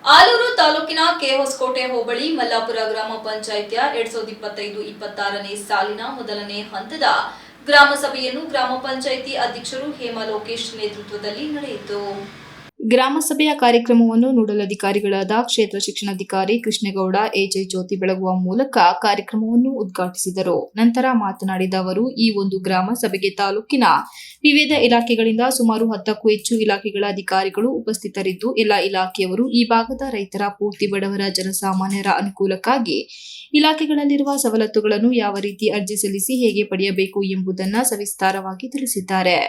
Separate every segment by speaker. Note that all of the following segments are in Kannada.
Speaker 1: ಆಲೂರು ತಾಲೂಕಿನ ಕೆಹೊಸಕೋಟೆ ಹೋಬಳಿ ಮಲ್ಲಾಪುರ ಗ್ರಾಮ ಪಂಚಾಯಿತಿಯ 2025-26ನೇ ಸಾಲಿನ ಮೊದಲನೇ ಹಂತದ ಗ್ರಾಮ ಸಭೆಯನ್ನು ಗ್ರಾಮ ಪಂಚಾಯಿತಿ ಅಧ್ಯಕ್ಷರು ಹೇಮಾ ಲೋಕೇಶ್ ನೇತೃತ್ವದಲ್ಲಿ ನಡೆಯಿತು. ಗ್ರಾಮ ಸಭೆಯ ಕಾರ್ಯಕ್ರಮವನ್ನು ನೋಡಲ್ ಅಧಿಕಾರಿಗಳಾದ ಕ್ಷೇತ್ರ ಶಿಕ್ಷಣಾಧಿಕಾರಿ ಕೃಷ್ಣೇಗೌಡ ಎಜೆ ಜ್ಯೋತಿ ಬೆಳಗುವ ಮೂಲಕ ಕಾರ್ಯಕ್ರಮವನ್ನು ಉದ್ಘಾಟಿಸಿದರು. ನಂತರ ಮಾತನಾಡಿದ ಅವರು, ಈ ಒಂದು ಗ್ರಾಮ ಸಭೆಗೆ ತಾಲೂಕಿನ ವಿವಿಧ ಇಲಾಖೆಗಳಿಂದ ಸುಮಾರು 10ಕ್ಕೂ ಹೆಚ್ಚು ಇಲಾಖೆಗಳ ಅಧಿಕಾರಿಗಳು ಉಪಸ್ಥಿತರಿದ್ದು, ಎಲ್ಲ ಇಲಾಖೆಯವರು ಈ ಭಾಗದ ರೈತರ, ಪೂರ್ತಿ ಬಡವರ, ಜನಸಾಮಾನ್ಯರ ಅನುಕೂಲಕ್ಕಾಗಿ ಇಲಾಖೆಗಳಲ್ಲಿರುವ ಸವಲತ್ತುಗಳನ್ನು ಯಾವ ರೀತಿ ಅರ್ಜಿ ಸಲ್ಲಿಸಿ ಹೇಗೆ ಪಡೆಯಬೇಕು ಎಂಬುದನ್ನು ಸವಿಸ್ತಾರವಾಗಿ ತಿಳಿಸಿದ್ದಾರೆ.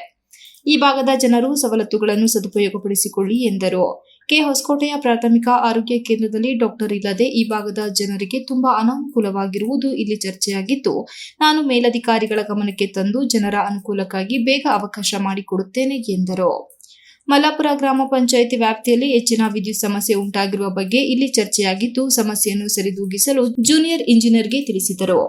Speaker 1: ಈ ಭಾಗದ ಜನರು ಸವಲತ್ತುಗಳನ್ನು ಸದುಪಯೋಗಪಡಿಸಿಕೊಳ್ಳಿ ಎಂದರು. ಕೆಹೊಸಕೋಟೆಯ ಪ್ರಾಥಮಿಕ ಆರೋಗ್ಯ ಕೇಂದ್ರದಲ್ಲಿ ಡಾಕ್ಟರ್ ಇಲ್ಲದೆ ಈ ಭಾಗದ ಜನರಿಗೆ ತುಂಬಾ ಅನಾನುಕೂಲವಾಗಿರುವುದು ಇಲ್ಲಿ ಚರ್ಚೆಯಾಗಿದ್ದು, ನಾನು ಮೇಲಧಿಕಾರಿಗಳ ಗಮನಕ್ಕೆ ತಂದು ಜನರ ಅನುಕೂಲಕ್ಕಾಗಿ ಬೇಗ ಅವಕಾಶ ಮಾಡಿಕೊಡುತ್ತೇನೆ ಎಂದರು. ಮಲ್ಲಾಪುರ ಗ್ರಾಮ ಪಂಚಾಯಿತಿ ವ್ಯಾಪ್ತಿಯಲ್ಲಿ ಹೆಚ್ಚಿನ ವಿದ್ಯುತ್ ಸಮಸ್ಯೆ ಉಂಟಾಗಿರುವ ಬಗ್ಗೆ ಇಲ್ಲಿ ಚರ್ಚೆಯಾಗಿದ್ದು, ಸಮಸ್ಯೆಯನ್ನು ಸರಿದೂಗಿಸಲು ಜೂನಿಯರ್ ಇಂಜಿನಿಯರ್ಗೆ ತಿಳಿಸಿದರು.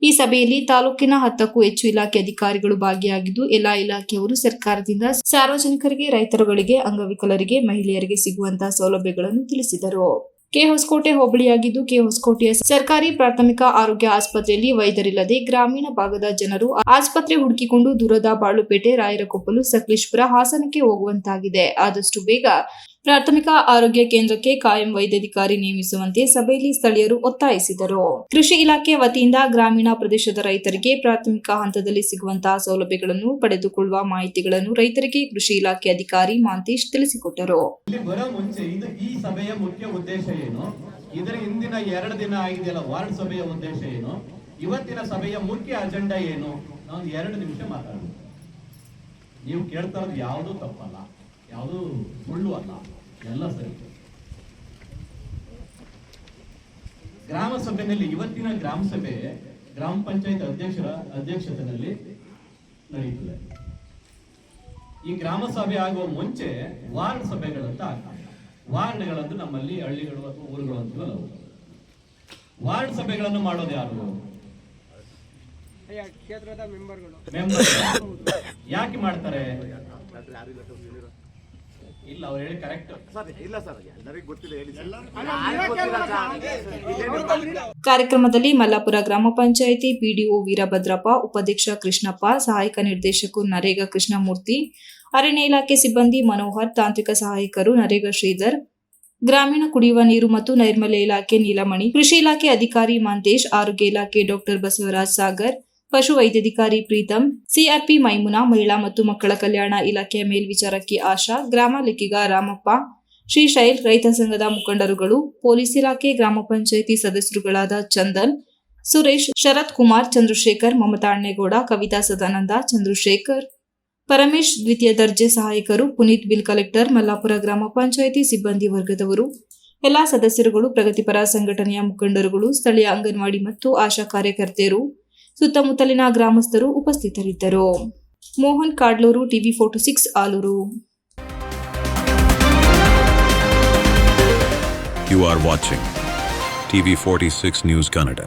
Speaker 1: ಈ ಸಭೆಯಲ್ಲಿ ತಾಲೂಕಿನ 10ಕ್ಕೂ ಹೆಚ್ಚು ಇಲಾಖೆ ಅಧಿಕಾರಿಗಳು ಭಾಗಿಯಾಗಿದ್ದು, ಎಲ್ಲಾ ಇಲಾಖೆಯವರು ಸರ್ಕಾರದಿಂದ ಸಾರ್ವಜನಿಕರಿಗೆ, ರೈತರುಗಳಿಗೆ, ಅಂಗವಿಕಲರಿಗೆ, ಮಹಿಳೆಯರಿಗೆ ಸಿಗುವಂತಹ ಸೌಲಭ್ಯಗಳನ್ನು ತಿಳಿಸಿದರು. ಕೆಹೊಸಕೋಟೆ ಹೋಬಳಿಯಾಗಿದ್ದು, ಕೆಹೊಸಕೋಟೆಯ ಸರ್ಕಾರಿ ಪ್ರಾಥಮಿಕ ಆರೋಗ್ಯ ಆಸ್ಪತ್ರೆಯಲ್ಲಿ ವೈದ್ಯರಿಲ್ಲದೆ ಗ್ರಾಮೀಣ ಭಾಗದ ಜನರು ಆಸ್ಪತ್ರೆ ಹುಡುಕಿಕೊಂಡು ದೂರದ ಬಾಳುಪೇಟೆ, ರಾಯರಕೊಪ್ಪಲು, ಸಕಲೇಶಪುರ, ಹಾಸನಕ್ಕೆ ಹೋಗುವಂತಾಗಿದೆ. ಆದಷ್ಟು ಬೇಗ ಪ್ರಾಥಮಿಕ ಆರೋಗ್ಯ ಕೇಂದ್ರಕ್ಕೆ ಕಾಯಂ ವೈದ್ಯಾಧಿಕಾರಿ ನೇಮಿಸುವಂತೆ ಸಭೆಯಲ್ಲಿ ಸ್ಥಳೀಯರು ಒತ್ತಾಯಿಸಿದರು. ಕೃಷಿ ಇಲಾಖೆ ವತಿಯಿಂದ ಗ್ರಾಮೀಣ ಪ್ರದೇಶದ ರೈತರಿಗೆ ಪ್ರಾಥಮಿಕ ಹಂತದಲ್ಲಿ ಸಿಗುವಂತಹ ಸೌಲಭ್ಯಗಳನ್ನು ಪಡೆದುಕೊಳ್ಳುವ ಮಾಹಿತಿಗಳನ್ನು ರೈತರಿಗೆ ಕೃಷಿ ಇಲಾಖೆ ಅಧಿಕಾರಿ ಮಾಂತೇಶ್ ತಿಳಿಸಿಕೊಟ್ಟರು.
Speaker 2: ಈ ಸಭೆಯ ಮುಖ್ಯ ಉದ್ದೇಶ ಏನು, ಇದರ ಹಿಂದಿನ 2 ದಿನ ಆಗಿದೆಯಲ್ಲ ವಾರ್ಡ್ ಸಭೆಯ ಉದ್ದೇಶ ಏನು, ಇವತ್ತಿನ ಸಭೆಯ ಮುಖ್ಯ ಅಜೆಂಡಾ ಏನು, ನಾನು 2 ನಿಮಿಷ ಮಾತಾಡೋಣ. ನೀವು ಕೇಳ್ತಾ ಇರೋದು ಯಾವುದೂ ತಪ್ಪಲ್ಲ, ಯಾವುದೂ ಸುಳ್ಳು ಅಲ್ಲ, ಎಲ್ಲ ಸರಿ. ಗ್ರಾಮ ಸಭೆಯಲ್ಲಿ ಇವತ್ತಿನ ಗ್ರಾಮ ಸಭೆ ಗ್ರಾಮ ಪಂಚಾಯತ್ ಅಧ್ಯಕ್ಷರ ಅಧ್ಯಕ್ಷತೆಯಲ್ಲಿ ನಡೆಯುತ್ತದೆ. ಈ ಗ್ರಾಮ ಸಭೆ ಆಗುವ ಮುಂಚೆ ವಾರ್ಡ್ ಸಭೆಗಳಂತ ಆಗ್ತವೆ. ವಾರ್ಡ್ಗಳಂತೂ ನಮ್ಮಲ್ಲಿ ಹಳ್ಳಿಗಳು ಅಥವಾ ಊರುಗಳು ಅಂತೀವಲ್ಲ, ವಾರ್ಡ್ ಸಭೆಗಳನ್ನು ಮಾಡೋದು ಯಾರು? ಕ್ಷೇತ್ರದ ಮೆಂಬರ್. ಯಾಕೆ ಮಾಡ್ತಾರೆ? ಇಲ್ಲ, ಅವ್ರು ಹೇಳಿ ಕರೆಕ್ಟ್.
Speaker 1: ಕಾರ್ಯಕ್ರಮದಲ್ಲಿ ಮಲ್ಲಾಪುರ ಗ್ರಾಮ ಪಂಚಾಯಿತಿ ಪಿಡಿಒ ವೀರಭದ್ರಪ್ಪ, ಉಪಾಧ್ಯಕ್ಷ ಕೃಷ್ಣಪ್ಪ, ಸಹಾಯಕ ನಿರ್ದೇಶಕರು ನರೇಗಾ ಕೃಷ್ಣಮೂರ್ತಿ, ಅರಣ್ಯ ಇಲಾಖೆ ಸಿಬ್ಬಂದಿ ಮನೋಹರ್, ತಾಂತ್ರಿಕ ಸಹಾಯಕರು ನರೇಗಾ ಶ್ರೀಧರ್, ಗ್ರಾಮೀಣ ಕುಡಿಯುವ ನೀರು ಮತ್ತು ನೈರ್ಮಲ್ಯ ಇಲಾಖೆ ನೀಲಮಣಿ, ಕೃಷಿ ಇಲಾಖೆ ಅಧಿಕಾರಿ ಮಾಂತೇಶ್, ಆರೋಗ್ಯ ಇಲಾಖೆ ಡಾಕ್ಟರ್ ಬಸವರಾಜ್ ಸಾಗರ್, ಪಶು ವೈದ್ಯಾಧಿಕಾರಿ ಪ್ರೀತಂ, ಸಿಆರ್ಪಿ ಮೈಮುನಾ, ಮಹಿಳಾ ಮತ್ತು ಮಕ್ಕಳ ಕಲ್ಯಾಣ ಇಲಾಖೆಯ ಮೇಲ್ವಿಚಾರಕಿ ಆಶಾ, ಗ್ರಾಮ ಲೆಕ್ಕಿಗ ರಾಮಪ್ಪ, ಶ್ರೀಶೈಲ್, ರೈತ ಸಂಘದ ಮುಖಂಡರುಗಳು, ಪೊಲೀಸ್ ಇಲಾಖೆ, ಗ್ರಾಮ ಪಂಚಾಯಿತಿ ಸದಸ್ಯರುಗಳಾದ ಚಂದನ್, ಸುರೇಶ್, ಶರತ್ ಕುಮಾರ್, ಚಂದ್ರಶೇಖರ್, ಮಮತಾ ಅಣ್ಣೇಗೌಡ, ಕವಿತಾ ಸದಾನಂದ, ಚಂದ್ರಶೇಖರ್, ಪರಮೇಶ್, ದ್ವಿತೀಯ ದರ್ಜೆ ಸಹಾಯಕರು, ಪುನೀತ್, ಬಿಲ್ ಕಲೆಕ್ಟರ್, ಮಲ್ಲಾಪುರ ಗ್ರಾಮ ಪಂಚಾಯಿತಿ ಸಿಬ್ಬಂದಿ ವರ್ಗದವರು, ಎಲ್ಲಾ ಸದಸ್ಯರುಗಳು, ಪ್ರಗತಿಪರ ಸಂಘಟನೆಯ ಮುಖಂಡರುಗಳು, ಸ್ಥಳೀಯ ಅಂಗನವಾಡಿ ಮತ್ತು ಆಶಾ ಕಾರ್ಯಕರ್ತೆಯರು, ಸುತ್ತಮುತ್ತಲಿನ ಗ್ರಾಮಸ್ಥರು ಉಪಸ್ಥಿತರಿದ್ದರು. Mohan Kadluru, TV 46 Aluru.
Speaker 3: You are watching TV 46 News Kannada.